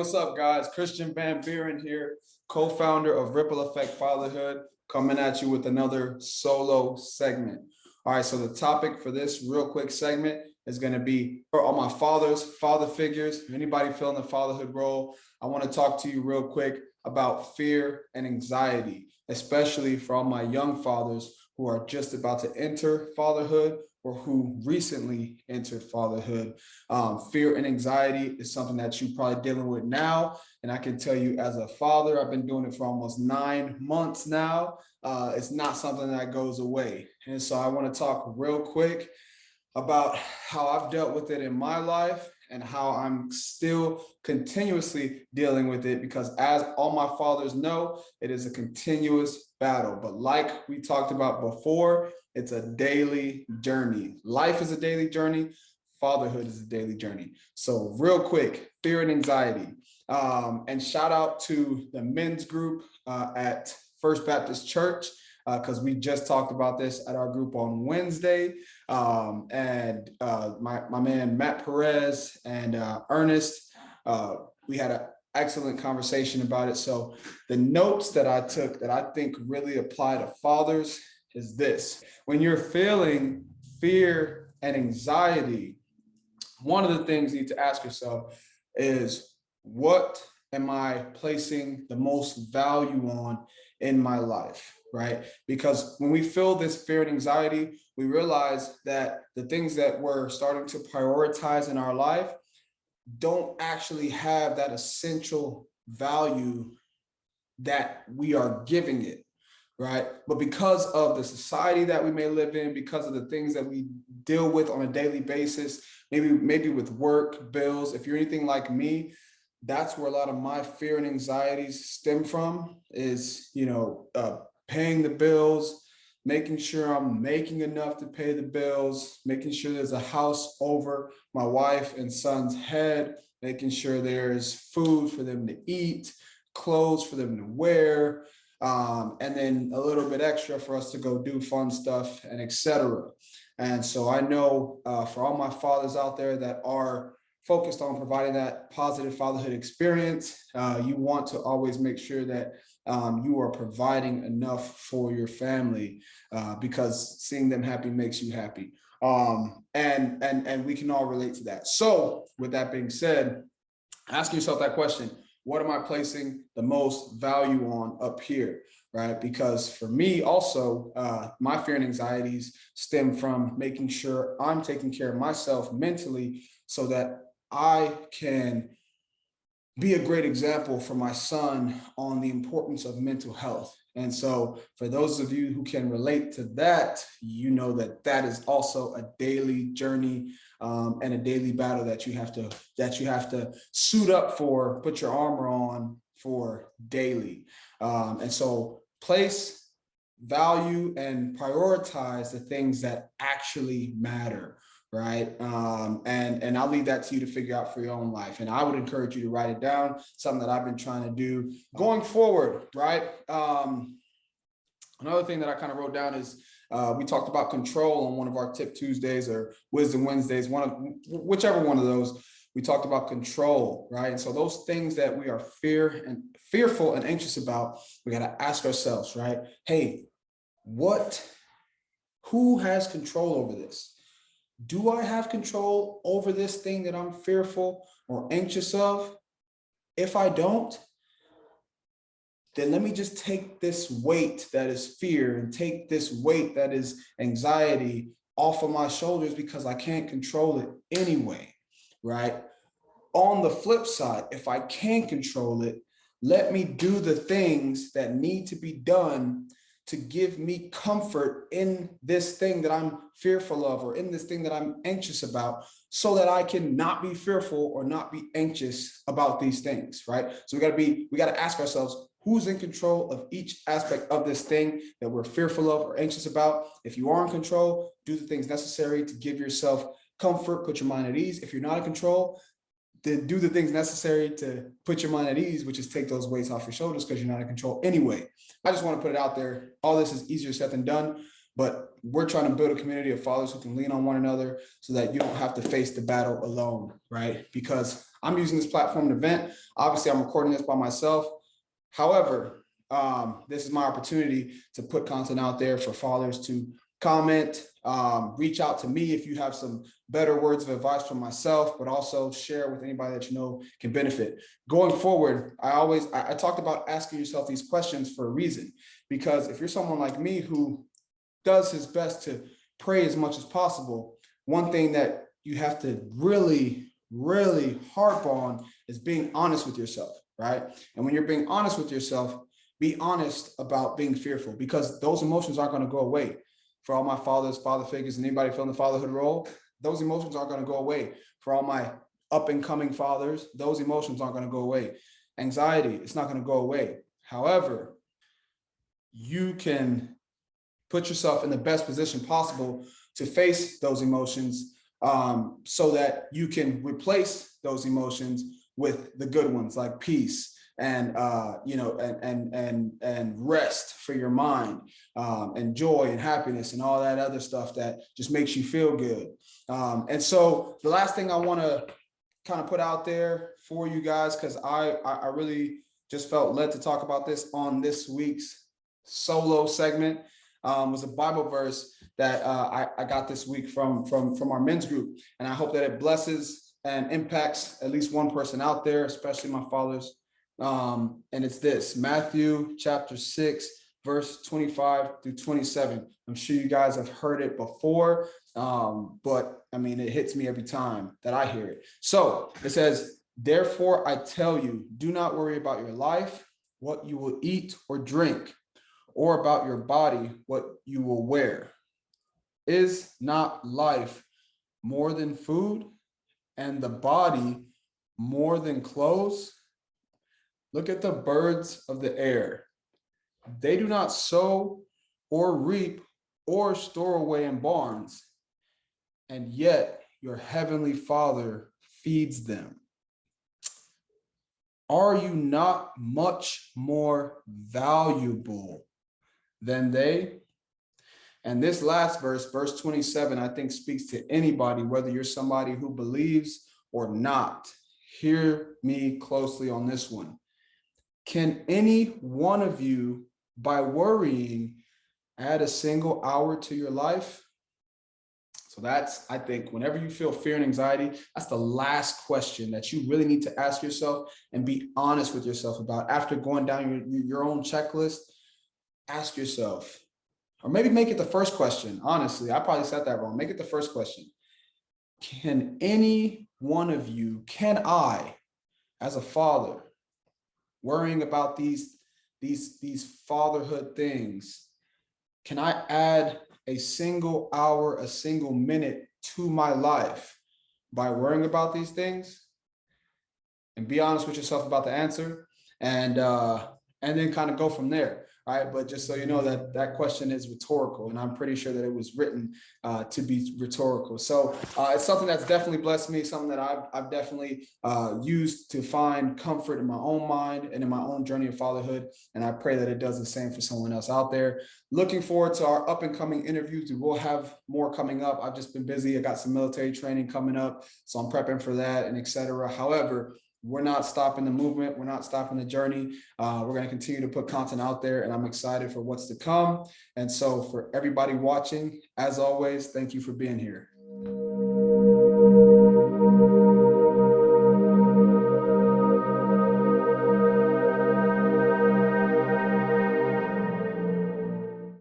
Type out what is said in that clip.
what's up, guys? Christian Van Buren here, co-founder of Ripple Effect Fatherhood, coming at you with another solo segment. All right, so the topic for this real quick segment is going to be for all my father figures, anybody feeling the fatherhood role. I want to talk to you real quick about fear and anxiety, especially for all my young fathers who are just about to enter fatherhood or who recently entered fatherhood. Fear and anxiety is something that you're probably dealing with now. And I can tell you as a father, I've been doing it for almost 9 months now. It's not something that goes away. And so I want to talk real quick about how I've dealt with it in my life and how I'm still continuously dealing with it, because as all my fathers know, it is a continuous battle. But like we talked about before, it's a daily journey. Life is a daily journey. Fatherhood is a daily journey. So real quick, fear and anxiety. And shout out to the men's group at First Baptist Church, because we just talked about this at our group on Wednesday. And my man, Matt Perez and Ernest, we had an excellent conversation about it. So the notes that I took that I think really apply to fathers is this: when you're feeling fear and anxiety, one of the things you need to ask yourself is, what am I placing the most value on in my life, right? Because when we feel this fear and anxiety, we realize that the things that we're starting to prioritize in our life don't actually have that essential value that we are giving it, right? But because of the society that we may live in, because of the things that we deal with on a daily basis, maybe with work, bills, if you're anything like me, that's where a lot of my fear and anxieties stem from, is, paying the bills, making sure I'm making enough to pay the bills, making sure there's a house over my wife and son's head, making sure there's food for them to eat, clothes for them to wear, and then a little bit extra for us to go do fun stuff and etc. And so I know for all my fathers out there that are focused on providing that positive fatherhood experience, you want to always make sure that you are providing enough for your family, because seeing them happy makes you happy. And we can all relate to that. So with that being said, ask yourself that question: what am I placing the most value on up here, right? Because for me also, my fear and anxieties stem from making sure I'm taking care of myself mentally so that I can be a great example for my son on the importance of mental health. And so for those of you who can relate to that, you know that that is also a daily journey and a daily battle that you have to suit up for, put your armor on for daily. And so place value and prioritize the things that actually matter, right? And I'll leave that to you to figure out for your own life. And I would encourage you to write it down, something that I've been trying to do going forward, right? Another thing that I kind of wrote down is we talked about control on one of our Tip Tuesdays or Wisdom Wednesdays, whichever one of those. We talked about control, right? And so those things that we are fearful and anxious about, we got to ask ourselves, right? Hey, who has control over this? Do I have control over this thing that I'm fearful or anxious of? If I don't, then let me just take this weight that is fear and take this weight that is anxiety off of my shoulders, because I can't control it anyway, right? On the flip side, if I can control it, let me do the things that need to be done to give me comfort in this thing that I'm fearful of, or in this thing that I'm anxious about, so that I can not be fearful or not be anxious about these things, right? So we got to ask ourselves, who's in control of each aspect of this thing that we're fearful of or anxious about? If you are in control, do the things necessary to give yourself comfort, put your mind at ease. If you're not in control, then do the things necessary to put your mind at ease, which is take those weights off your shoulders, because you're not in control anyway. I just want to put it out there. All this is easier said than done, but we're trying to build a community of fathers who can lean on one another so that you don't have to face the battle alone, right? Because I'm using this platform to vent. Obviously, I'm recording this by myself. However, this is my opportunity to put content out there for fathers to comment, reach out to me if you have some better words of advice from myself, but also share with anybody that you know can benefit. Going forward, I talked about asking yourself these questions for a reason, because if you're someone like me who does his best to pray as much as possible, one thing that you have to really, really harp on is being honest with yourself, right? And when you're being honest with yourself, be honest about being fearful, because those emotions aren't going to go away. For all my fathers, father figures, and anybody filling the fatherhood role, those emotions aren't going to go away. For all my up and coming fathers, those emotions aren't going to go away. Anxiety, it's not going to go away. However, you can put yourself in the best position possible to face those emotions, so that you can replace those emotions with the good ones, like peace and and rest for your mind, and joy and happiness and all that other stuff that just makes you feel good. And so the last thing I want to kind of put out there for you guys, because I really just felt led to talk about this on this week's solo segment, was a Bible verse that I got this week from our men's group, and I hope that it blesses and impacts at least one person out there, especially my fathers. And it's this: Matthew chapter 6, verse 25 through 27. I'm sure you guys have heard it before, but I mean, it hits me every time that I hear it. So it says, "Therefore I tell you, do not worry about your life, what you will eat or drink, or about your body, what you will wear. Is not life more than food, and the body more than clothes? Look at the birds of the air. They do not sow or reap or store away in barns, and yet your heavenly Father feeds them. Are you not much more valuable than they?" And this last verse, verse 27, I think speaks to anybody, whether you're somebody who believes or not. Hear me closely on this one. Can any one of you, by worrying, add a single hour to your life? So that's, I think, whenever you feel fear and anxiety, that's the last question that you really need to ask yourself and be honest with yourself about. After going down your own checklist, ask yourself, or maybe make it the first question. Honestly, I probably said that wrong. Make it the first question. Can any one of you, can I, as a father, worrying about these fatherhood things, can I add a single hour, a single minute to my life by worrying about these things? And be honest with yourself about the answer, and then kind of go from there. All right, but just so you know, that question is rhetorical, and I'm pretty sure that it was written to be rhetorical. So it's something that's definitely blessed me, something that I've definitely used to find comfort in my own mind and in my own journey of fatherhood. And I pray that it does the same for someone else out there. Looking forward to our up and coming interviews. We will have more coming up. I've just been busy. I got some military training coming up, so I'm prepping for that, and etc. However, we're not stopping the movement. We're not stopping the journey. We're going to continue to put content out there, and I'm excited for what's to come. And so for everybody watching, as always, thank you for being here.